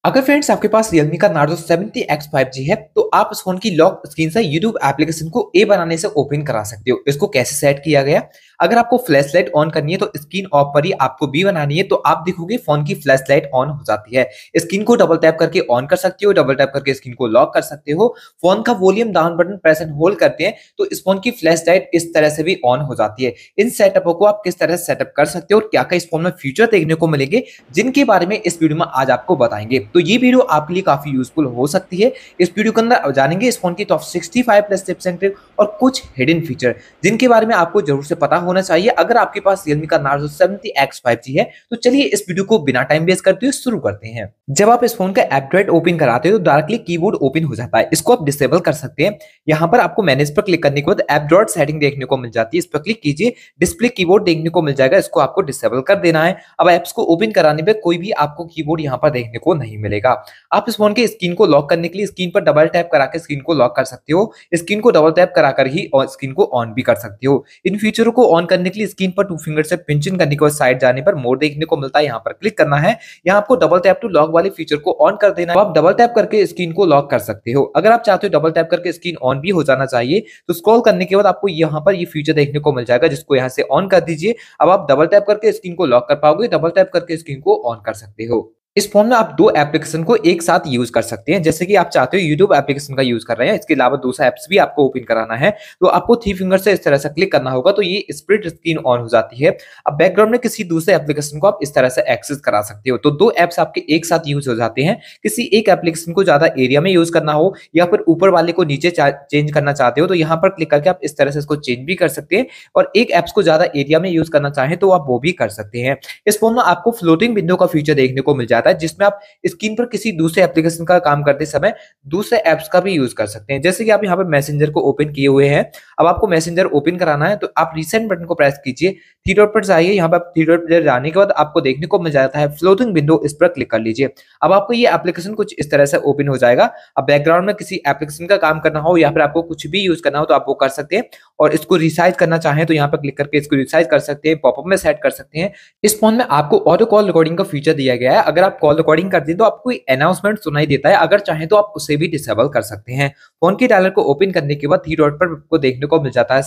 अगर फ्रेंड्स आपके पास Realme का Narzo 70X 5G है तो आप इस फोन की लॉक स्क्रीन से YouTube एप्लीकेशन को ए बनाने से ओपन करा सकते हो। इसको कैसे सेट किया गया? अगर आपको फ्लैश लाइट ऑन करनी है तो स्क्रीन ऑफ पर ही आपको बी बनानी है, तो आप देखोगे फोन की फ्लैश लाइट ऑन हो जाती है। स्क्रीन को डबल टैप करके ऑन कर सकते हो, डबल टैप करके स्क्रीन को लॉक कर सकते हो। फोन का volume down button press and hold करते हैं तो इस फोन की फ्लैश लाइट इस तरह से भी ऑन हो जाती है। इन सेटअपों को आप किस तरह से सेटअप कर सकते हो और क्या क्या इस फोन में फीचर देखने को मिलेंगे, जिनके बारे में इस वीडियो में आज आपको बताएंगे। तो ये वीडियो आपके लिए काफी यूजफुल हो सकती है। इस वीडियो के अंदर जानेंगे इस फोन की top 65 plus tips and trick और कुछ हिडन फीचर जिनके बारे में आपको जरूर से पता होना चाहिए अगर आपके पास Realme का Narzo 70X 5G है। तो चलिए इस वीडियो को बिना टाइम वेस्ट करते हुए शुरू करते हैं। जब आप इस फोन का ऐप ड्रॉइड ओपन कराते हो तो डायरेक्टली कीबोर्ड ओपन हो जाता है। इसको आप डिसेबल कर सकते हैं। यहाँ पर आपको मैनेज पर क्लिक करने के बाद ऐप ड्रॉइड सेटिंग देखने को मिल जाती है। इस पर क्लिक कीजिए, डिस्प्ले कीबोर्ड देखने को मिल जाएगा। इसको आपको डिसेबल कर देना है। अब ऐप्स को ओपन कराने पे कोई भी आपको कीबोर्ड यहाँ पर देखने को नहीं मिलेगा। आप इस फोन के स्क्रीन को लॉक करने के लिए स्क्रीन पर डबल टैप करा के स्क्रीन को लॉक कर सकते हो। स्क्रीन को डबल टैप कराकर ही स्क्रीन को ऑन भी कर सकते हो। इन फीचरों को ऑन करने के लिए स्क्रीन पर टू फिंगर से पिंच इन करने के बाद साइड जाने पर मोड देखने को मिलता है। यहाँ पर क्लिक करना है। यहाँ आपको डबल टैप टू लॉक वाले फीचर को ऑन कर देना है। तो आप डबल टैप करके स्क्रीन को लॉक कर सकते हो। अगर आप चाहते हो डबल टैप करके स्क्रीन ऑन भी हो जाना चाहिए तो स्क्रॉल करने के बाद आपको यहाँ पर ये फीचर देखने को मिल जाएगा, जिसको यहाँ से ऑन कर दीजिए। अब आप डबल टैप करके स्क्रीन को लॉक कर पाओगे, डबल टैप करके स्क्रीन को ऑन कर सकते हो। इस फोन में आप दो एप्लीकेशन को एक साथ यूज कर सकते हैं। जैसे कि आप चाहते हो यूट्यूब एप्लीकेशन का यूज कर रहे हैं, इसके अलावा दूसरा एप्स भी आपको ओपन कराना है, तो आपको थ्री फिंगर से इस तरह से क्लिक करना होगा तो ये स्प्लिट स्क्रीन ऑन हो जाती है। अब बैकग्राउंड में किसी दूसरे एप्लीकेशन को आप इस तरह से एक्सेस करा सकते हो। तो दो एप्स आपके एक साथ यूज हो जाते हैं। किसी एक एप्लीकेशन को ज्यादा एरिया में यूज करना हो या फिर ऊपर वाले को नीचे चेंज करना चाहते हो तो यहाँ पर क्लिक करके आप इस तरह से इसको चेंज भी कर सकते हैं। और एक एप्स को ज्यादा एरिया में यूज करना चाहें तो आप वो भी कर सकते हैं। इस फोन में आपको फ्लोटिंग विंडो का फीचर देखने को मिल जाता है, जिसमें आप स्क्रीन पर किसी दूसरे एप्लीकेशन का काम करते समय दूसरे ऐप्स का भी यूज कर सकते हैं। जैसे कि आप यहाँ पर मैसेंजर को ओपन किए हुए हैं। अब आपको मैसेंजर ओपन कराना है तो आप रिसेंट बटन को प्रेस कीजिए, थ्री डॉट पर जाइए। यहाँ पर थ्री डॉट पर जाने के बाद आपको देखने को मिल जाता है फ्लोटिंग विंडो, इस पर क्लिक कर लीजिए। अब आपको ये एप्लीकेशन कुछ इस तरह से ओपन हो जाएगा। अब बैकग्राउंड में किसी एप्लीकेशन का काम करना हो या फिर आपको कुछ भी यूज करना हो तो आप वो कर सकते हैं। और इसको रिसाइज करना चाहें तो यहाँ पर क्लिक करके इसको रिसाइज कर सकते हैं, पॉपअप में सेट कर सकते हैं। इस फोन में आपको ऑटो कॉल रिकॉर्डिंग का फीचर दिया गया है। अगर आप कॉल रिकॉर्डिंग करते हैं तो आपको अनाउंसमेंट सुनाई देता है। अगर चाहें तो आप उसे भी डिसेबल कर सकते हैं। फोन के डायलर को ओपन करने के बाद थ्री डॉट पर आपको देखने को मिल जाता है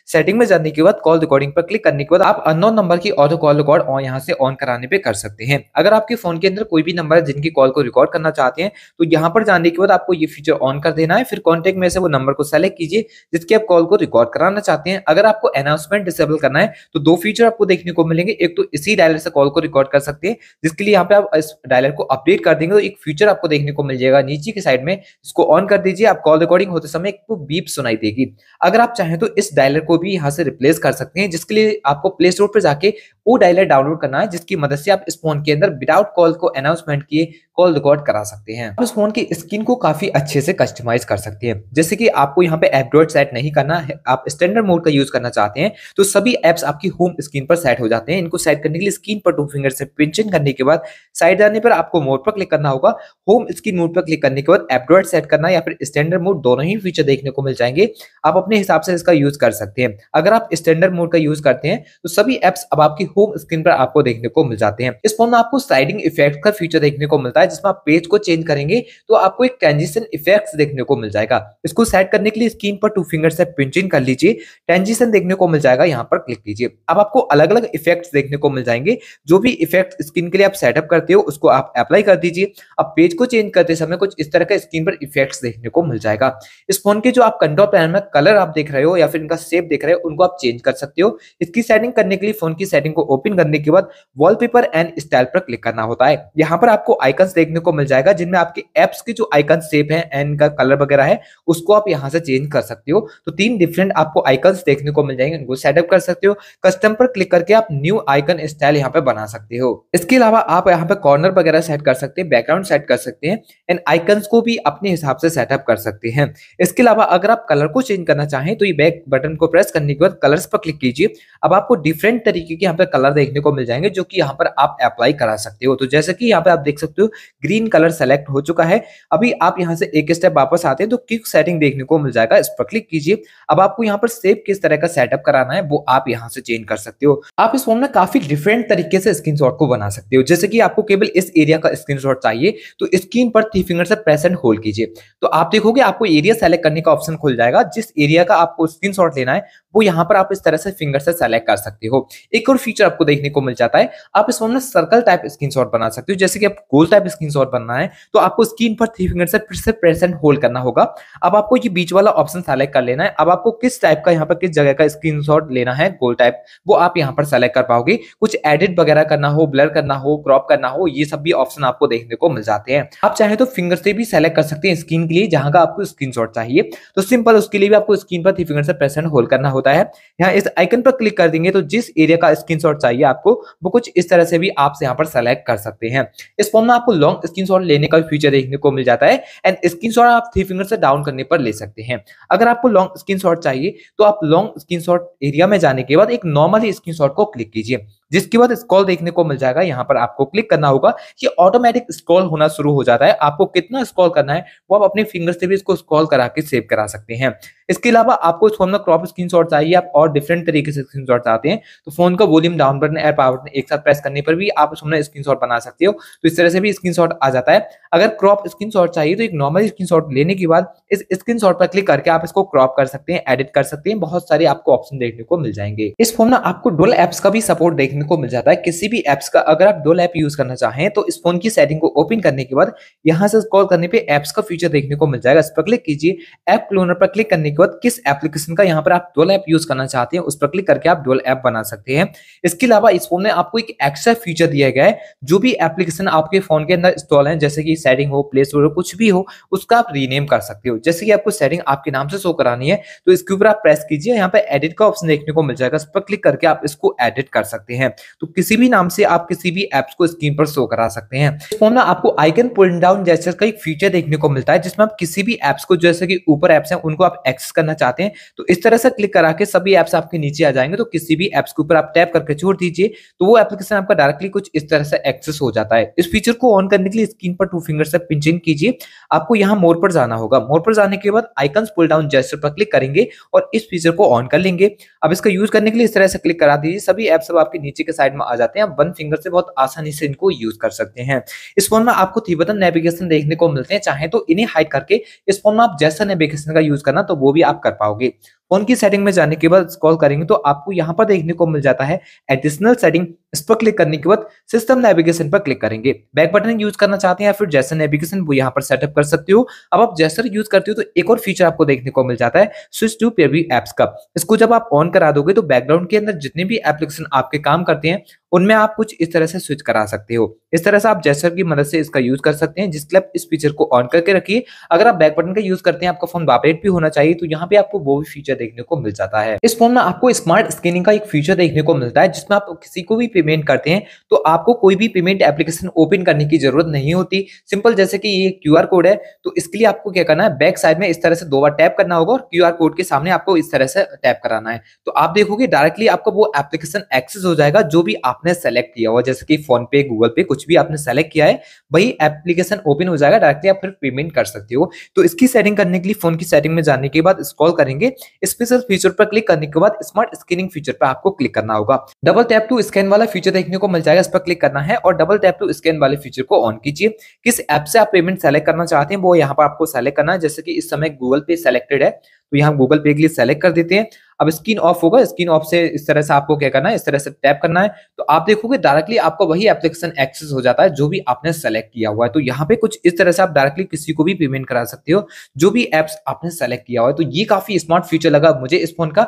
सेटिंग में जाने के बाद कॉल रिकॉर्डिंग पर क्लिक करने के बाद आप अननोन नंबर की ऑटो कॉल रिकॉर्ड और यहाँ से ऑन कराने पे कर सकते हैं। अगर आपके फोन के अंदर कोई भी नंबर है जिनकी कॉल को रिकॉर्ड करना चाहते हैं तो यहाँ पर जाने के बाद आपको ये फीचर ऑन कर देना है। फिर कॉन्टेक्ट में से वो नंबर को सेलेक्ट कीजिए जिसकी आप कॉल को रिकॉर्ड कराना चाहते हैं। अगर आपको अनाउंसमेंट डिसेबल करना है तो दो फीचर आपको देखने को मिलेंगे। एक तो इसी डायलर से कॉल को रिकॉर्ड कर सकते हैं, जिसके लिए यहाँ पे आप इस डायलर को अपडेट कर देंगे तो एक फीचर आपको देखने को मिल जाएगा नीचे की साइड में। इसको ऑन कर दीजिए। आप कॉल रिकॉर्डिंग होते समय एक तो बीप सुनाई देगी। अगर आप चाहें तो इस डायलर को भी यहाँ से रिप्लेस कर सकते हैं, जिसके लिए आपको प्ले स्टोर पर जाके वो डायलर डाउनलोड करना है, जिसकी मदद से आप इस फोन के अंदर विदाउट कॉल को अनाउंसमेंट किए कॉल रिकॉर्ड करा सकते हैं। आप इस फोन की स्क्रीन को काफी अच्छे से कस्टमाइज कर सकते हैं। जैसे कि आपको यहाँ पे एंड्रॉइड सेट नहीं करना है, आप स्टैंडर्ड मोड का यूज करना चाहते हैं तो सभी एप्स आपकी होम स्क्रीन पर सेट हो जाते हैं। इनको सेट करने के लिए स्क्रीन पर टू फिंगर से पिंच इन करने के बाद साइड जाने पर आपको मोड पर क्लिक करना होगा। होम स्क्रीन मोड पर क्लिक करने के बाद एंड्रॉइड सेट करना या फिर स्टैंडर्ड मोड, दोनों ही फीचर देखने को मिल जाएंगे। आप अपने हिसाब से इसका यूज कर सकते हैं। अगर आप स्टैंडर्ड मोड का यूज करते हैं तो सभी एप्स अब आपकी होम स्क्रीन पर आपको देखने को मिल जाते हैं। इस फोन में आपको स्लाइडिंग इफेक्ट का फीचर देखने को मिलता है, जिसमें आप पेज को चेंज करेंगे तो आपको एक ट्रांजिशन इफेक्ट देखने को मिल जाएगा। इसको सेट करने के लिए स्क्रीन पर टू फिंगर से पिंच इन कर लीजिए, ट्रांजिशन देखने को मिल जाएगा, यहाँ पर क्लिक कीजिए। अब आपको अलग अलग इफेक्ट्स देखने को मिल जाएंगे। जो भी इफेक्ट स्क्रीन के लिए आप सेटअप करते हो उसको आप अप्लाई कर दीजिए। अब पेज को चेंज करते समय कुछ इस तरह का स्क्रीन पर इफेक्ट्स देखने को मिल जाएगा। इस फोन के जो आप कंट्रोल पैनल में कलर आप देख रहे हो या फिर इनका शेप देख रहे हो उनको आप चेंज कर सकते हो। इसकी सेटिंग करने के लिए फोन की सेटिंग को ओपन करने के बाद वॉलपेपर एंड स्टाइल पर क्लिक करना होता है। यहाँ पर आपको आइकन्स देखने को मिल जाएगा, जिनमें आपके एप्स के जो आइकन शेप है एंड इनका कलर वगैरह है उसको आप यहाँ से चेंज कर सकते हो। तो तीन डिफरेंट आपको आइकन्स देखने को मिल जाएंगे, उनको सेटअप कर सकते हो। कस्टम पर क्लिक करके आप न्यू आइकन स्टाइल यहाँ पे बना सकते हो। इसके अलावा आप यहाँ पे कॉर्नर वगैरह सेट कर सकते हैं, बैकग्राउंड सेट कर सकते हैं एंड आइकन्स को भी अपने हिसाब से सेटअप कर सकते हैं। इसके अलावा अगर आप कलर को चेंज करना चाहें तो ये बैक बटन को प्रेस करने के बाद कलर्स पर क्लिक कीजिए। अब आपको डिफरेंट तरीके के यहाँ पे कलर देखने को मिल जाएंगे जो कि यहाँ पर आप अप्लाई करा सकते हो। तो जैसे कि यहाँ पे आप देख सकते हो ग्रीन कलर सेलेक्ट हो चुका है। अभी आप यहाँ से एक स्टेप वापस आते हैं तो क्विक सेटिंग देखने को मिल जाएगा, इस पर क्लिक कीजिए। अब आपको यहाँ पर शेप किस तरह का सेटअप कराना है वो आप यहाँ से चेंज कर सकते हो। आप इस फोन में काफी डिफरेंट तरीके से स्क्रीनशॉट को बना सकते हो। जैसे कि आपको केवल केवल इस एरिया का स्क्रीनशॉट चाहिए तो स्क्रीन पर 3 फिंगर से प्रेस एंड होल्ड कीजिए। तो आप देखोगे आपको एरिया सेलेक्ट करने का ऑप्शन खुल जाएगा। जिस एरिया का आपको स्क्रीनशॉट लेना है वो यहाँ पर आप इस तरह से फिंगर से सेलेक्ट कर सकते हो। एक और फीचर आपको देखने को मिल जाता है, आप इस फोन में सर्कल टाइप स्क्रीनशॉट बना सकते हो। जैसे कि आप गोल टाइप स्क्रीनशॉट बनना है तो आपको स्क्रीन पर 3 फिंगर से फिर से प्रेस एंड होल्ड करना होगा। अब आपको ये बीच वाला ऑप्शन सेलेक्ट कर लेना है। अब आपको किस टाइप का यहाँ पर किस जगह का स्क्रीनशॉट लेना है गोल टाइप, वो आप यहाँ पर सेलेक्ट कर पाओगे। कुछ एडिट वगैरह करना हो, ब्लर करना हो, क्रॉप करना हो, ये सब भी ऑप्शन आपको देखने को मिल जाते हैं। आप चाहे तो फिंगर से भी सेलेक्ट कर सकते हैं स्क्रीन के लिए जहां का आपको स्क्रीनशॉट चाहिए। तो सिंपल उसके लिए भी आपको स्क्रीन पर 3 फिंगर से प्रेस एंड होल्ड करना होता है। यहाँ इस आइकन पर क्लिक कर देंगे तो जिस एरिया का स्क्रीनशॉट चाहिए आपको वो कुछ इस तरह से भी आप यहाँ पर सेलेक्ट कर सकते हैं। इस फोन में आपको लॉन्ग स्क्रीनशॉट लेने का फीचर देखने को मिल जाता है एंड स्क्रीनशॉट आप 3 फिंगर से डाउन करने पर ले सकते हैं। अगर आपको लॉन्ग स्क्रीनशॉट चाहिए तो आप लॉन्ग स्क्रीनशॉट एरिया में जाने के बाद एक नॉर्मल स्क्रीनशॉट को क्लिक कीजिए, जिसके बाद स्क्रॉल देखने को मिल जाएगा। यहाँ पर आपको क्लिक करना होगा, ये ऑटोमेटिक स्क्रॉल होना शुरू हो जाता है। आपको कितना स्क्रॉल करना है वो आप अपने फिंगर से भी इसको स्क्रॉल करा के सेव करा सकते हैं। इसके अलावा आपको इस फोन में क्रॉप स्क्रीनशॉट चाहिए, आप और डिफरेंट तरीके से स्क्रीनशॉट चाहते हैं तो फोन का वॉल्यूम डाउन बटन और पावर बटन एक साथ प्रेस करने पर भी आप उसमें स्क्रीनशॉट बना सकते हो। तो इस तरह से भी स्क्रीनशॉट आ जाता है। अगर क्रॉप स्क्रीनशॉट चाहिए तो एक नॉर्मल स्क्रीनशॉट लेने के बाद इस स्क्रीनशॉट पर क्लिक करके आप इसको क्रॉप कर सकते हैं, एडिट कर सकते हैं। बहुत सारे आपको ऑप्शन देखने को मिल जाएंगे। इस फोन में आपको डुअल एप्स का भी सपोर्ट देखने को मिल जाता है। किसी भी एप्स का अगर आप डुअल ऐप यूज करना चाहें तो इस फोन की सेटिंग को ओपन करने के बाद यहां से स्क्रॉल करने पे एप्स का फीचर देखने को मिल जाएगा। इस पर क्लिक कीजिए। ऐप क्लोनर पर क्लिक करने के बाद किस एप्लीकेशन का यहाँ पर आप डुअल ऐप यूज करना चाहते हैं उस पर क्लिक करके आप डुअल ऐप बना सकते हैं। इसके अलावा इस फोन में आपको एक एक्स्ट्रा फीचर दिया गया है, जो भी एप्लीकेशन आपके फोन के अंदर इंस्टॉल है, जैसे कि सेटिंग हो, प्ले स्टोर हो, कुछ भी हो, उसका आप रीनेम कर सकते हो। जैसे कि आपको सेटिंग आपके नाम से शो करानी है तो इसके ऊपर आप प्रेस कीजिए, यहाँ पे एडिट का ऑप्शन देखने को मिल जाएगा। इस पर क्लिक करके आप इसको एडिट कर सकते हैं। तो किसी भी नाम से आप किसी भी एप्स को स्क्रीन पर शो करा सकते हैं। इस फोन में आपको आइकन पुल डाउन जेस्चर का एक फीचर देखने को मिलता है, जिसमें आप किसी भी एप्स को, जैसे कि ऊपर एप्स हैं उनको आप एक्सेस करना चाहते हैं तो इस तरह से क्लिक करा के सभी एप्स आपके नीचे आ जाएंगे। तो किसी भी एप्स के ऊपर आप टैप करके छोड़ दीजिए तो वो एप्लीकेशन आपका डायरेक्टली कुछ इस तरह से एक्सेस हो जाता है। इस फीचर को ऑन करने के लिए स्क्रीन पर 2 फिंगर से पिंच इन कीजिए। आपको यहाँ मोर पर जाना होगा। मोर पर जाने के बाद आइकन्स पुल डाउन जेस्चर पर क्लिक करेंगे और इस फीचर को ऑन कर लेंगे। अब इसका यूज करने के लिए इस तरह से क्लिक करा दीजिए, सभी एप्स अब आपके नीचे के साइड में आ जाते हैं। आप 1 फिंगर से बहुत आसानी से इनको यूज कर सकते हैं। इस फोन में आपको 3 बटन नेविगेशन देखने को मिलते हैं, चाहे तो इन्हें हाइड करके इस फोन में आप जैसा नेविगेशन का यूज करना तो वो भी आप कर पाओगे। फोन की सेटिंग में जाने के बाद स्क्रॉल करेंगे तो आपको यहाँ पर देखने को मिल जाता है एडिशनल सेटिंग। इस पर क्लिक करने के बाद सिस्टम नेविगेशन पर क्लिक करेंगे। बैक बटन यूज करना चाहते हैं या फिर जैसा नेविगेशन वो यहाँ पर सेटअप कर सकते हो। अब आप जैसा यूज करते हो तो एक और फीचर आपको देखने को मिल जाता है, स्विच टू प्रीव्यू एप्स का। इसको जब आप ऑन करा दोगे तो बैकग्राउंड के अंदर जितने भी एप्लीकेशन आपके काम करते हैं उनमें आप कुछ इस तरह से स्विच करा सकते हो। इस तरह से आप जेस्चर की मदद से इसका यूज कर सकते हैं, जिसके लिए आप इस फीचर को ऑन करके रखिए। अगर आप बैक बटन का यूज करते हैं, आपका फोन वाइब्रेट भी होना चाहिए, तो यहाँ पे आपको वो भी फीचर देखने को मिल जाता है। इस फोन में आपको स्मार्ट स्कैनिंग का एक फीचर देखने को मिलता है, जिसमें आप किसी को भी पेमेंट करते हैं तो आपको कोई भी पेमेंट एप्लीकेशन ओपन करने की जरूरत नहीं होती। सिंपल जैसे कि ये क्यूआर कोड है तो इसके लिए आपको क्या करना है, बैक साइड में इस तरह से 2 बार टैप करना होगा और क्यूआर कोड के सामने आपको इस तरह से टैप कराना है। तो आप देखोगे डायरेक्टली आपका वो एप्लीकेशन एक्सेस हो जाएगा जो भी आपने सेलेक्ट किया हुआ, जैसे कि फोन पे, गूगल पे, कुछ भी आपने सेलेक्ट किया है वही एप्लीकेशन ओपन हो जाएगा। डायरेक्टली आप फिर पेमेंट कर सकते हो। तो इसकी सेटिंग करने के लिए फोन की सेटिंग में जाने के बाद स्क्रॉल करेंगे, स्पेशल फीचर पर क्लिक करने के बाद स्मार्ट स्कैनिंग फीचर पर आपको क्लिक करना होगा। डबल टैप टू स्कैन वाला फीचर देखने को मिल जाएगा, इस पर क्लिक करना है और डबल टैप टू स्कैन वाले फीचर को ऑन कीजिए। किस ऐप से आप पेमेंट सेलेक्ट करना चाहते हैं वो यहाँ पर आपको सेलेक्ट करना है। जैसे कि इस समय गूगल पे सेलेक्टेड है तो यहाँ गूगल पे के लिए सेलेक्ट कर देते हैं। अब स्क्रीन ऑफ होगा, स्क्रीन ऑफ से इस तरह से आपको क्या करना है, इस तरह से टैप करना है तो आप देखोगे डायरेक्टली आपका वही एप्लीकेशन एक्सेस हो जाता है जो भी आपने सेलेक्ट किया हुआ है। तो यहाँ पे कुछ इस तरह से आप डायरेक्टली किसी को भी पेमेंट करा सकते हो जो भी एप्स आपने सेलेक्ट किया हुआ है। तो ये काफी स्मार्ट फीचर लगा मुझे इस फोन का।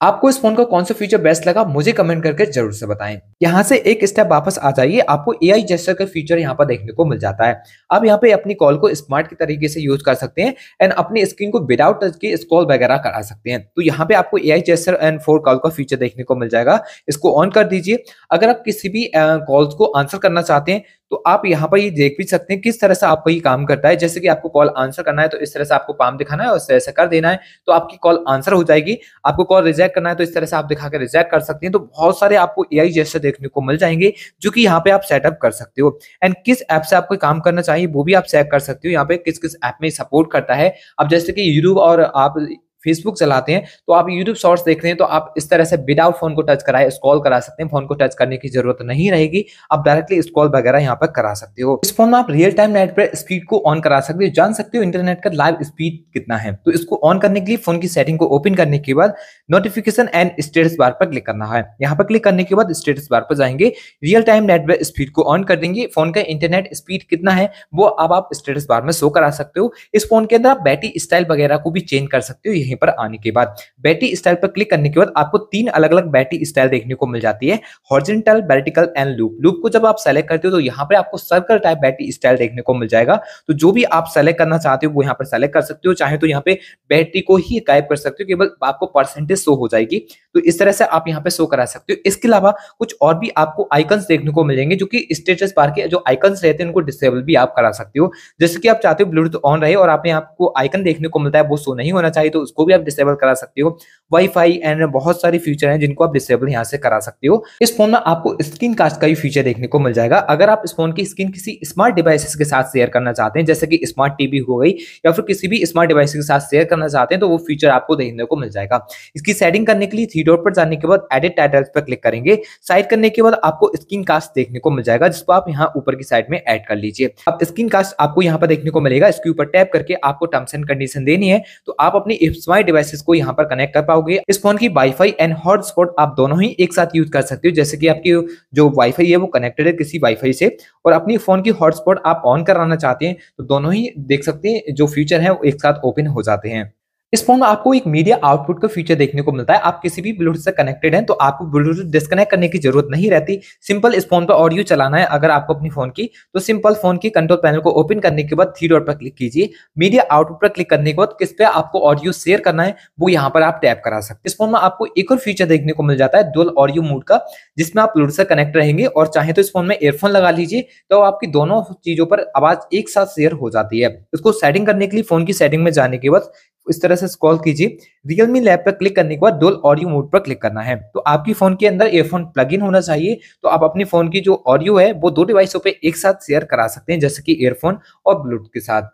आपको इस फोन का कौन सा फीचर बेस्ट लगा मुझे कमेंट करके जरूर से बताएं। यहाँ से एक स्टेप वापस आ जाइए, आपको एआई जेस्चर का फीचर यहाँ पर देखने को मिल जाता है। आप यहाँ पे अपनी कॉल को स्मार्ट के तरीके से यूज कर सकते हैं एंड अपनी स्क्रीन को विदाउट टच के स्क्रॉल वगैरह करा सकते हैं। तो यहाँ पे आपको AI gesture and for call का फीचर देखने को मिल जाएगा, इसको ऑन कर दीजिए। अगर आप किसी भी कॉल्स को आंसर करना चाहते हैं तो आप यहाँ पर ये देख भी सकते हैं किस तरह से आपका ये काम करता है। जैसे कि आपको कॉल आंसर करना है तो इस तरह से आपको पाम दिखाना है और इस तरह से कर देना है तो आपकी कॉल आंसर हो जाएगी। आपको कॉल रिजेक्ट करना है तो इस तरह से आप दिखा के रिजेक्ट कर सकते हैं। तो बहुत सारे आपको एआई जैसे देखने को मिल जाएंगे जो कि यहाँ पे आप सेटअप कर सकते हो एंड किस ऐप से आपको काम करना चाहिए वो भी आप सेट कर सकते हो। यहाँ पे किस किस ऐप में सपोर्ट करता है। अब जैसे कि यूट्यूब और आप फेसबुक चलाते हैं, तो आप यूट्यूब शॉर्ट्स देख रहे हैं, तो आप इस तरह से विदाउट फोन को टच कराए स्क्रॉल करा सकते हैं। फोन को टच करने की जरूरत नहीं रहेगी, आप डायरेक्टली स्क्रॉल वगैरह यहाँ पर करा सकते हो। इस फोन में आप रियल टाइम नेट पर स्पीड को ऑन करा सकते हो, जान सकते हो इंटरनेट का लाइव स्पीड कितना है। तो इसको ऑन करने के लिए फोन की सेटिंग को ओपन करने के बाद नोटिफिकेशन एंड स्टेटस बार पर क्लिक करना है। यहाँ पर क्लिक करने के बाद स्टेटस बार पर जाएंगे, रियल टाइम नेट पर स्पीड को ऑन कर देंगे। फोन का इंटरनेट स्पीड कितना है वो अब आप स्टेटस बार में शो करा सकते हो। इस फोन के अंदर आप बैटरी स्टाइल वगैरह को भी चेंज कर सकते हो। यहीं पर आने के बाद बैटरी स्टाइल पर क्लिक करने के बाद आपको 3 अलग अलग बैटरी स्टाइल देखने को मिल जाती है, horizontal, vertical and loop. Loop को जब आप सेलेक्ट करते हो तो यहाँ पे आपको सर्कल टाइप बैटरी स्टाइल देखने को मिल जाएगा। तो जो भी आप सेलेक्ट करना चाहते हो वो यहाँ पर सेलेक्ट कर सकते हो, चाहे तो यहाँ पे बैटरी को ही गायब कर सकते हो, केवल आपको परसेंटेज शो हो जाएगी। तो इस तरह से आप यहाँ पे शो करा सकते हो। इसके अलावा कुछ और भी आपको आइकन्स देखने को मिलेंगे, जो कि स्टेटस बार के जो आइकन्स रहते हैं उनको डिसेबल भी आप करा सकते हो। जैसे कि आप चाहते हो ब्लूटूथ ऑन रहे और आपको आइकन देखने को मिलता है वो शो नहीं होना चाहिए, तो उसको भी आप डिसेबल करा सकते हो। वाईफाई एंड बहुत सारे फीचर हैं जिनको आप डिसेबल यहाँ से करा सकते हो। इस फोन में आपको स्क्रीन कास्ट का भी फीचर देखने को मिल जाएगा। अगर आप इस फोन की स्क्रीन किसी स्मार्ट डिवाइसेस के साथ शेयर करना चाहते हैं, जैसे कि स्मार्ट टीवी हो गई या फिर किसी भी स्मार्ट डिवाइस के साथ शेयर करना चाहते हैं, तो वो फीचर आपको देखने को मिल जाएगा। इसकी सेटिंग करने के लिए 3 डॉट पर जाने के बाद एडिट टाइटल्स पर क्लिक करेंगे। साइड करने के बाद आपको स्क्रीन कास्ट देखने को मिल जाएगा, जिसको आप यहाँ ऊपर की साइड में ऐड कर लीजिए। अब स्क्रीन कास्ट आपको यहाँ पर देखने को मिलेगा, इसके ऊपर टैप करके आपको टर्म्स एंड कंडीशन देनी है, तो आप अपनी स्मार्ट डिवाइसेस को यहाँ पर कनेक्ट कर पाओगे। इस फोन की वाईफाई एंड हॉटस्पॉट आप दोनों ही एक साथ यूज कर सकते हो। जैसे कि आपकी जो वाईफाई है वो कनेक्टेड है किसी वाईफाई से, और अपनी फोन की हॉटस्पॉट आप ऑन कराना चाहते हैं तो दोनों ही देख सकते हैं जो फीचर है वो एक साथ ओपन हो जाते हैं। इस फोन में आपको एक मीडिया आउटपुट का फीचर देखने को मिलता है। आप किसी भी ब्लूटूथ से कनेक्टेड हैं तो आपको ब्लूटूथ डिस्कनेक्ट करने की जरूरत नहीं रहती। सिंपल इस फोन पर ऑडियो चलाना है अगर आपको अपनी फोन की, तो सिंपल फोन की कंट्रोल पैनल को ओपन करने के बाद 3 डॉट पर क्लिक कीजिए। मीडिया आउटपुट पर क्लिक करने के बाद किस पे आपको ऑडियो शेयर करना है वो यहाँ पर आप टैप करा सकते हैं। इस फोन में आपको एक और फीचर देखने को मिल जाता है डुअल ऑडियो मोड का, जिसमें आप ब्लूटूथ से कनेक्ट रहेंगे और चाहे तो इस फोन में ईयरफोन लगा लीजिए, तो आपकी दोनों चीजों पर आवाज एक साथ शेयर हो जाती है। इसको सेटिंग करने के लिए फोन की सेटिंग में जाने के बाद इस तरह से स्क्रॉल कीजिए। Realme लैब पर क्लिक करने के बाद डुअल ऑडियो मोड पर क्लिक करना है, तो आपकी फोन के अंदर ईयरफोन प्लग इन होना चाहिए। तो आप अपनी फोन की जो ऑडियो है वो 2 डिवाइसों पे एक साथ शेयर करा सकते हैं, जैसे कि ईयरफोन और ब्लूटूथ के साथ।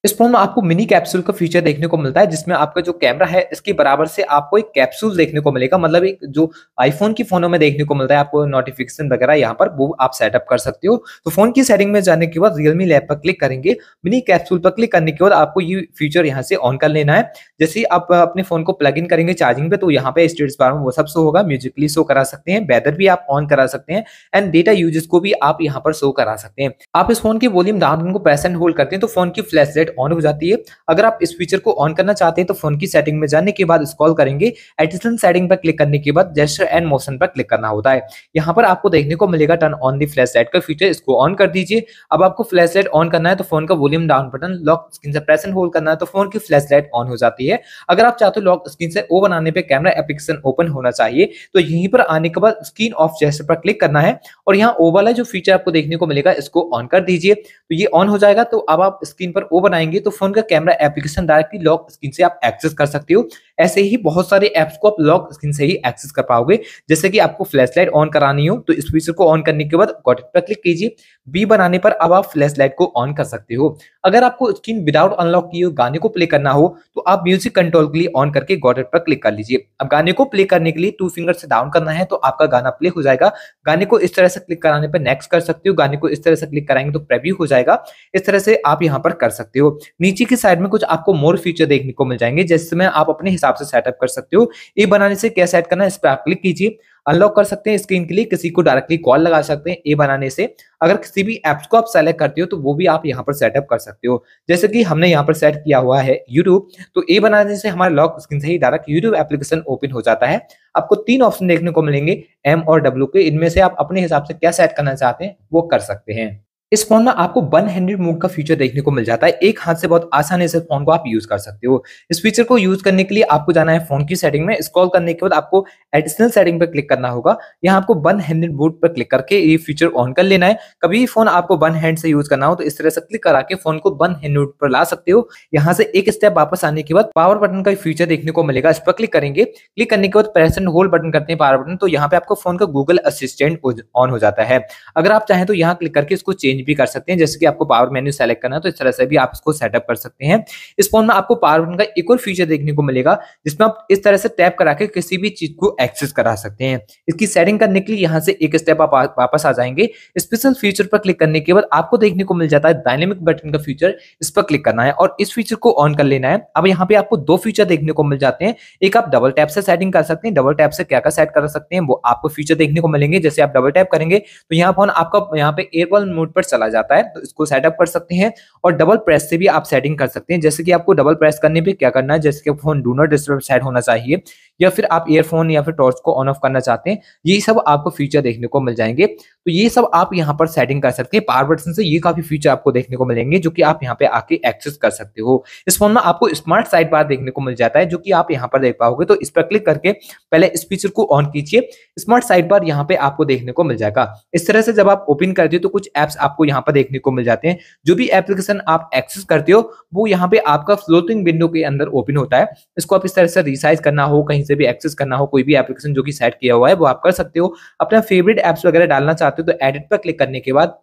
इस फोन में आपको मिनी कैप्सूल का फीचर देखने को मिलता है, जिसमें आपका जो कैमरा है इसके बराबर से आपको एक कैप्सूल देखने को मिलेगा। मतलब एक जो आईफोन की फोनों में देखने को मिलता है आपको नोटिफिकेशन वगैरह, यहाँ पर वो आप सेटअप कर सकते हो। तो फोन की सेटिंग में जाने के बाद Realme लैब पर क्लिक करेंगे। मिनी कैप्सूल पर क्लिक करने के बाद आपको ये फीचर यहाँ से ऑन कर लेना है। जैसे आप अपने फोन को प्लग इन करेंगे चार्जिंग पे, तो यहाँ पे स्टेटस बार में वो सब शो होगा। म्यूजिकली शो करा सकते हैं, वेदर भी आप ऑन करा सकते हैं एंड डेटा यूजेस को भी आप यहाँ पर शो करा सकते हैं। आप इस फोन की वॉल्यूम डाउन को प्रेस एंड होल्ड करते हैं तो फोन की फ्लैश लाइट ऑन हो जाती है। अगर आप इस फीचर को ऑन करना चाहते हैं तो फोन की सेटिंग में जाने के बाद स्क्रॉल करेंगे, एडिशनल सेटिंग पर क्लिक करने के बाद जेस्चर एंड मोशन पर क्लिक करना होता है। यहाँ पर आपको देखने को मिलेगा turn on the flash light का फीचर, इसको ऑन कर दीजिए। अब आपको फ्लैश लाइट ऑन करना है तो फोन का volume down button lock screen से प्रेस एंड होल्ड करना है, तो फोन की फ्लैश लाइट ऑन हो जाती है। अगर आप चाहते हो लॉक स्क्रीन से ओ बनाने पे कैमरा एप्लीकेशन ओपन होना चाहिए, तो यहीं पर आने के बाद स्क्रीन ऑफ जेस्चर पर क्लिक करना है और यहाँ ओ वाला जो फीचर आपको देखने को मिलेगा इसको ऑन कर दीजिए। तो ये ऑन हो जाएगा। तो अब आप स्क्रीन पर ओ बनाएंगे तो फोन का camera application directly lock screen से आप एक्सेस कर सकते हो। ऐसे ही बहुत सारे ऐप्स को आप लॉक स्क्रीन से ही एक्सेस कर पाओगे। जैसे कि आपको फ्लैश लाइट ऑन करानी हो तो इस फीचर को ऑन करने के बाद गॉट इट पर क्लिक कीजिए। बी बनाने पर अब आप फ्लैश लाइट को ऑन कर सकते हो। अगर आपको स्क्रीन विदाउट अनलॉक किए गाने को प्ले करना हो तो आप म्यूजिक कंट्रोल के लिए ऑन करके गॉट इट पर क्लिक कर लीजिए। अब गाने को प्ले करने के लिए 2 फिंगर से डाउन करना है तो आपका गाना प्ले हो जाएगा। गाने को इस तरह से क्लिक कराने पर नेक्स्ट कर सकते हो, गाने को इस तरह से क्लिक कराएंगे तो प्रीव्यू हो जाएगा। इस तरह से आप यहाँ पर कर सकते हो। नीचे की साइड में कुछ आपको मोर फीचर देखने को मिल जाएंगे, जिसमें आप अपने हिसाब से सेटअप कर सकते हो। ए बनाने से क्या सेट करना है इस पर आप क्लिक कीजिए। अनलॉक कर सकते हैं स्क्रीन के लिए, किसी को डायरेक्टली कॉल लगा सकते हैं ए बनाने से। अगर किसी भी एप्स को आप सेलेक्ट करते हो तो वो भी आप यहाँ पर सेटअप कर सकते हो। जैसे कि हमने यहाँ पर सेट किया हुआ है यूट्यूब, तो ए बनाने से हमारे लॉक स्क्रीन से ही डायरेक्ट यूट्यूब एप्लीकेशन ओपन हो जाता है। आपको 3 ऑप्शन देखने को मिलेंगे एम और डब्ल्यू के, इनमें से आप अपने हिसाब से क्या सेट करना चाहते हैं वो कर सकते हैं। इस फोन में आपको 1 हैंडेड मोड का फीचर देखने को मिल जाता है। एक हाथ से बहुत आसानी से फोन को आप यूज कर सकते हो। इस फीचर को यूज करने के लिए आपको जाना है फोन की सेटिंग में। स्क्रॉल करने के बाद आपको एडिशनल सेटिंग पर क्लिक करना होगा। यहाँ आपको 1 हैंडेड मोड पर क्लिक करके ये फीचर ऑन कर लेना है। कभी भी फोन आपको 1 हैंड से यूज करना हो तो इस तरह से क्लिक करा के फोन को 1 हैंड मोड पर ला सकते हो। यहाँ से एक स्टेप वापस आने के बाद पावर बटन का फीचर देखने को मिलेगा, इस पर क्लिक करेंगे। क्लिक करने के बाद प्रेस एंड होल्ड बटन करते हैं पावर बटन, तो यहाँ पे आपको फोन का गूगल असिस्टेंट ऑन हो जाता है। अगर आप चाहें तो यहाँ क्लिक करके इसको चेंज चेंज भी कर सकते हैं, जैसे कि आपको पावर मेन्यू सेलेक्ट करना है तो इस तरह से भी आप इसको सेटअप कर सकते हैं। इस फोन में आपको पावर बटन का एक और फीचर देखने को मिलेगा, जिसमें आप इस तरह से टैप करा के किसी भी चीज को एक्सेस करा सकते हैं। इसकी सेटिंग करने के लिए यहाँ से एक स्टेप आप वापस आ जाएंगे। स्पेशल फीचर पर क्लिक करने के बाद आपको देखने को मिल जाता है डायनेमिक बटन का फीचर। इस पर क्लिक करना है और इस फीचर को ऑन कर लेना है। अब यहाँ पे आपको दो फीचर देखने को मिल जाते हैं। एक आप डबल टैप से सेटिंग कर सकते हैं। डबल टैप से क्या क्या सेट कर सकते हैं वो आपको फीचर देखने को मिलेंगे। जैसे आप डबल टैप करेंगे तो यहाँ फोन आपका यहाँ पे एयरबॉल मोड पर चला जाता है, तो इसको सेटअप कर सकते हैं। और डबल प्रेस से भी आप सेटिंग कर सकते हैं। जैसे कि आपको डबल प्रेस करने पे क्या करना है, जैसे कि phone do not disturb set होना चाहिए, या फिर आप ईयरफोन या फिर टॉर्च को ऑन ऑफ करना चाहते हैं, ये सब आपको फीचर देखने को मिल जाएंगे। तो ये सब आप यहाँ पर सेटिंग कर सकते हैं। पावर बटन से ये काफी फीचर आपको देखने को मिलेंगे जो कि आप यहाँ पे आके एक्सेस कर सकते हो। इस फोन में आपको स्मार्ट साइड बार देखने को मिल जाता है, जो कि आप यहाँ पर देख पाओगे। तो इस पर क्लिक करके पहले इस फीचर को ऑन कीजिए। स्मार्ट साइड बार यहाँ पे आपको देखने को मिल जाएगा। इस तरह से जब आप ओपन करते हो तो कुछ एप्स आपको यहाँ पर देखने को मिल जाते हैं। जो भी एप्लीकेशन आप एक्सेस करते हो वो यहाँ पे आपका फ्लोटिंग विंडो के अंदर ओपन होता है। इसको आप इस तरह से रिसाइज करना हो, कहीं से भी एक्सेस करना हो, कोई भी एप्लीकेशन जो कि सेट किया हुआ है वो आप कर सकते हो। अपना फेवरेट एप्स वगैरह डालना चाहते हो तो एडिट पर क्लिक करने के बाद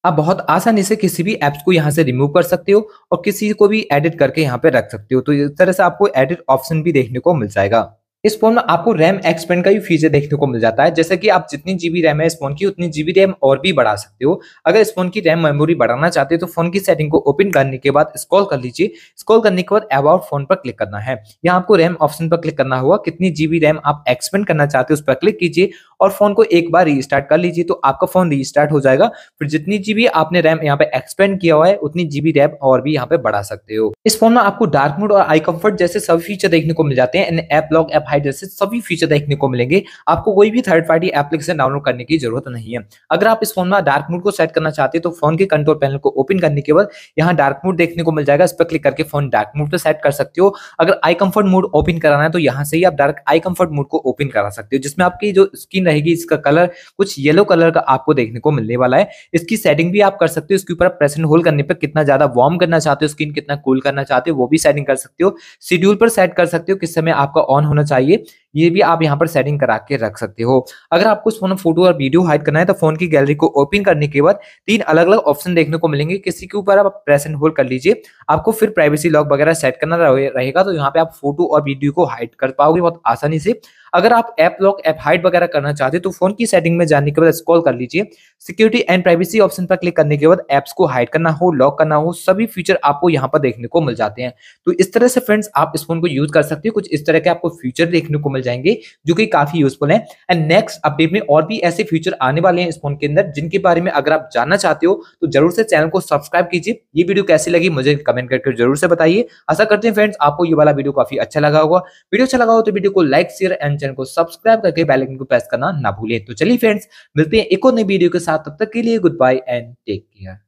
आप बहुत आसानी से किसी भी एप्स को यहाँ से रिमूव कर सकते हो और किसी को भी एडिट करके यहाँ पे रख सकते हो। तो इस तरह से आपको एडिट ऑप्शन भी देखने को मिल जाएगा। इस फोन में आपको रैम एक्सपेंड का भी फीचर देखने को मिल जाता है। जैसे कि आप जितनी जीबी रैम है इस फोन की, उतनी जीबी रैम और भी बढ़ा सकते हो। अगर इस फोन की रैम मेमोरी बढ़ाना चाहते हो तो फोन की सेटिंग को ओपन करने के बाद स्क्रॉल कर लीजिए। स्क्रॉल करने के बाद अबाउट फोन पर क्लिक करना है। यहाँ आपको रैम ऑप्शन पर क्लिक करना होगा। कितनी जीबी रैम आप एक्सपेंड करना चाहते हो उस पर क्लिक कीजिए और फोन को एक बार रीस्टार्ट कर लीजिए, तो आपका फोन रीस्टार्ट हो जाएगा। फिर जितनी जीबी आपने रैम यहाँ पे एक्सपेंड किया हुआ है उतनी जीबी रैम और भी यहाँ पे बढ़ा सकते हो। इस फोन में आपको डार्क मोड और आई कंफर्ट जैसे सभी फीचर देखने को मिल जाते हैं। ऐप लॉक, ऐप हाइड जैसे सभी फीचर देखने को मिलेंगे। आपको कोई भी थर्ड पार्टी एप्लीकेशन डाउनलोड करने की जरूरत नहीं है। अगर आप इस फोन में डार्क मोड को सेट करना चाहते हैं तो फोन के कंट्रोल पैनल को ओपन करने के बाद यहाँ डार्क मोड देखने को मिल जाएगा। इस पर क्लिक करके फोन डार्क मोड पे सेट कर सकते हो। अगर आई कंफर्ट मोड ओपन कराना है तो यहाँ से ही आप डार्क आई कंफर्ट मोड को ओपन करा सकते हो, जिसमें आपकी जो स्किन रहेगी इसका कलर कुछ येलो कलर का आपको देखने को मिलने वाला है। इसकी सेटिंग भी आप कर सकते हो। इसके ऊपर प्रेस एंड होल्ड करने पर कितना ज्यादा वार्म करना चाहते हो स्किन, कितना कूल करना चाहते हो वो भी सेटिंग कर सकते हो। शेड्यूल पर सेट कर सकते हो किस समय आपका ऑन होना चाहिए, ये भी आप यहाँ पर सेटिंग करा के रख सकते हो। अगर आपको इस फोन में फोटो और वीडियो हाइड करना है तो फोन की गैलरी को ओपन करने के बाद तीन अलग अलग ऑप्शन देखने को मिलेंगे। किसी के ऊपर आप प्रेस एंड होल्ड कर लीजिए, आपको फिर प्राइवेसी लॉक वगैरह सेट करना रहेगा, तो यहाँ पे आप फोटो और वीडियो को हाइड कर पाओगे बहुत आसानी से। अगर आप ऐप लॉक, ऐप हाइड वगैरह करना चाहते हो तो फोन की सेटिंग में जाने के बाद स्क्रॉल कर लीजिए। सिक्योरिटी एंड प्राइवेसी ऑप्शन पर क्लिक करने के बाद एप्स को हाइड करना हो, लॉक करना हो, सभी फीचर आपको यहाँ पर देखने को मिल जाते हैं। तो इस तरह से फ्रेंड्स आप इस फोन को यूज कर सकते हो। कुछ इस तरह के आपको फीचर देखने को मिल जाएंगे जो कि काफी यूजफुल है। एंड नेक्स्ट अपडेट में और भी ऐसे फीचर आने वाले हैं इस फोन के अंदर, जिनके बारे में अगर आप जानना चाहते हो तो जरूर से चैनल को सब्सक्राइब कीजिए। ये वीडियो कैसी लगी मुझे कमेंट करके जरूर से बताइए। आशा करते हैं फ्रेंड्स आपको ये वाला वीडियो काफी अच्छा लगा होगा। वीडियो अच्छा लगा हो तो वीडियो को लाइक, शेयर एंड चैनल को सब्सक्राइब करके बेल आइकन को प्रेस करना ना भूलें। तो चलिए फ्रेंड्स मिलते हैं एक और नई वीडियो के साथ, तब तक के लिए good bye and take care.